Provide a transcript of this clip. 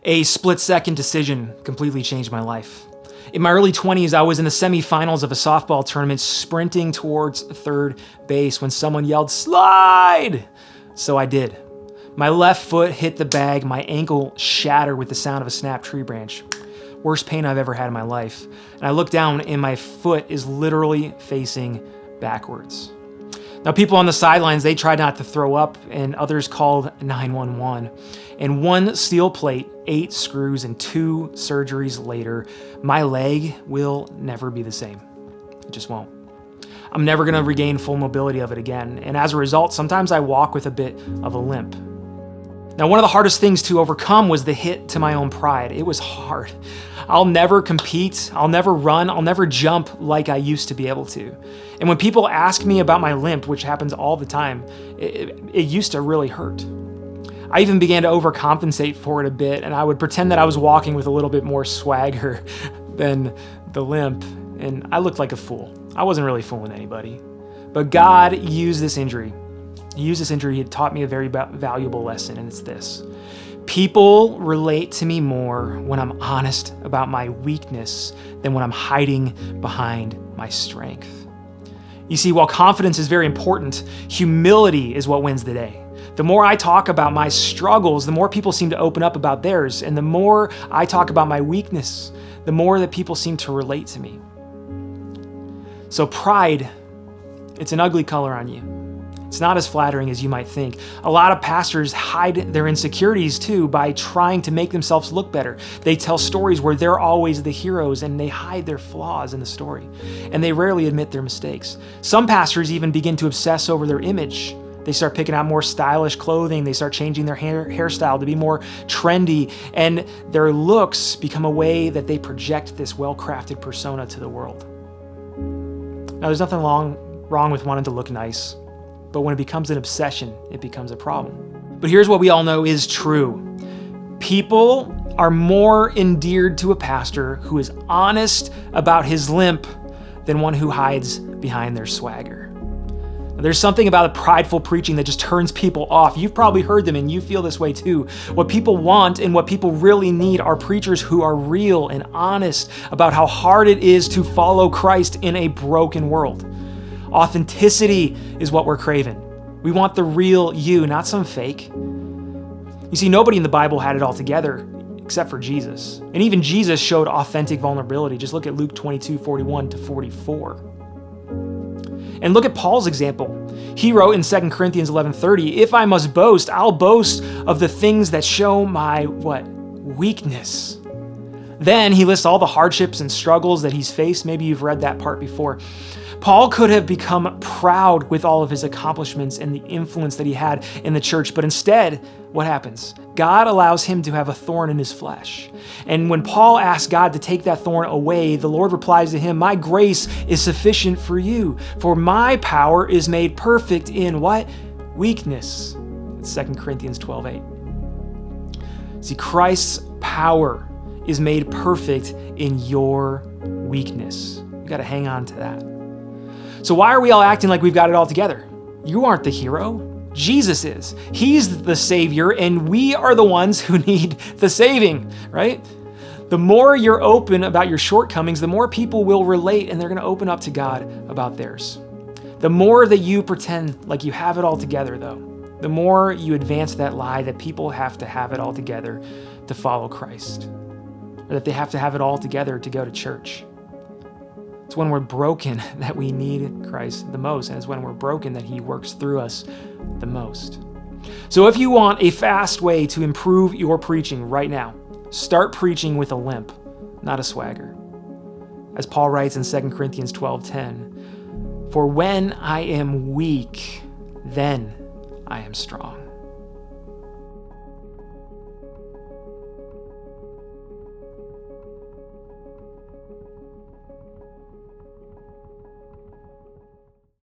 A split-second decision completely changed my life. In my early 20s, I was in the semifinals of a softball tournament sprinting towards third base when someone yelled, "Slide!" So I did. My left foot hit the bag, my ankle shattered with the sound of a snapped tree branch. Worst pain I've ever had in my life. And I look down and my foot is literally facing backwards. Now, people on the sidelines, they tried not to throw up, and others called 911. And one steel plate, 8 screws, and 2 surgeries later, my leg will never be the same. It just won't. I'm never gonna regain full mobility of it again. And as a result, sometimes I walk with a bit of a limp. Now, one of the hardest things to overcome was the hit to my own pride. It was hard. I'll never compete, I'll never run, I'll never jump like I used to be able to. And when people ask me about my limp, which happens all the time, it used to really hurt. I even began to overcompensate for it a bit, and I would pretend that I was walking with a little bit more swagger than the limp, and I looked like a fool. I wasn't really fooling anybody. But God used this injury. He used this injury, it taught me a very valuable lesson, and it's this. People relate to me more when I'm honest about my weakness than when I'm hiding behind my strength. You see, while confidence is very important, humility is what wins the day. The more I talk about my struggles, the more people seem to open up about theirs. And the more I talk about my weakness, the more that people seem to relate to me. So pride, it's an ugly color on you. It's not as flattering as you might think. A lot of pastors hide their insecurities too by trying to make themselves look better. They tell stories where they're always the heroes and they hide their flaws in the story. And they rarely admit their mistakes. Some pastors even begin to obsess over their image. They start picking out more stylish clothing. They start changing their hairstyle to be more trendy. And their looks become a way that they project this well-crafted persona to the world. Now, there's nothing wrong with wanting to look nice. But when it becomes an obsession, it becomes a problem. But here's what we all know is true. People are more endeared to a pastor who is honest about his limp than one who hides behind their swagger. There's something about a prideful preaching that just turns people off. You've probably heard them and you feel this way too. What people want and what people really need are preachers who are real and honest about how hard it is to follow Christ in a broken world. Authenticity is what we're craving. We want the real you, not some fake. You see, nobody in the Bible had it all together except for Jesus. And even Jesus showed authentic vulnerability. Just look at Luke 22:41-44. And look at Paul's example. He wrote in 2 Corinthians 11:30, "If I must boast, I'll boast of the things that show my," what? Weakness. Then he lists all the hardships and struggles that he's faced. Maybe you've read that part before. Paul could have become proud with all of his accomplishments and the influence that he had in the church, but instead, what happens? God allows him to have a thorn in his flesh. And when Paul asks God to take that thorn away, the Lord replies to him, "My grace is sufficient for you, for my power is made perfect in" what? Weakness. It's 2 Corinthians 12:8. See, Christ's power is made perfect in your weakness. You got to hang on to that. So why are we all acting like we've got it all together? You aren't the hero. Jesus is. He's the Savior, and we are the ones who need the saving, right? The more you're open about your shortcomings, the more people will relate, and they're going to open up to God about theirs. The more that you pretend like you have it all together, though, the more you advance that lie that people have to have it all together to follow Christ, or that they have to have it all together to go to church. It's when we're broken that we need Christ the most, and it's when we're broken that he works through us the most. So if you want a fast way to improve your preaching right now, start preaching with a limp, not a swagger. As Paul writes in 2 Corinthians 12:10, "For when I am weak, then I am strong."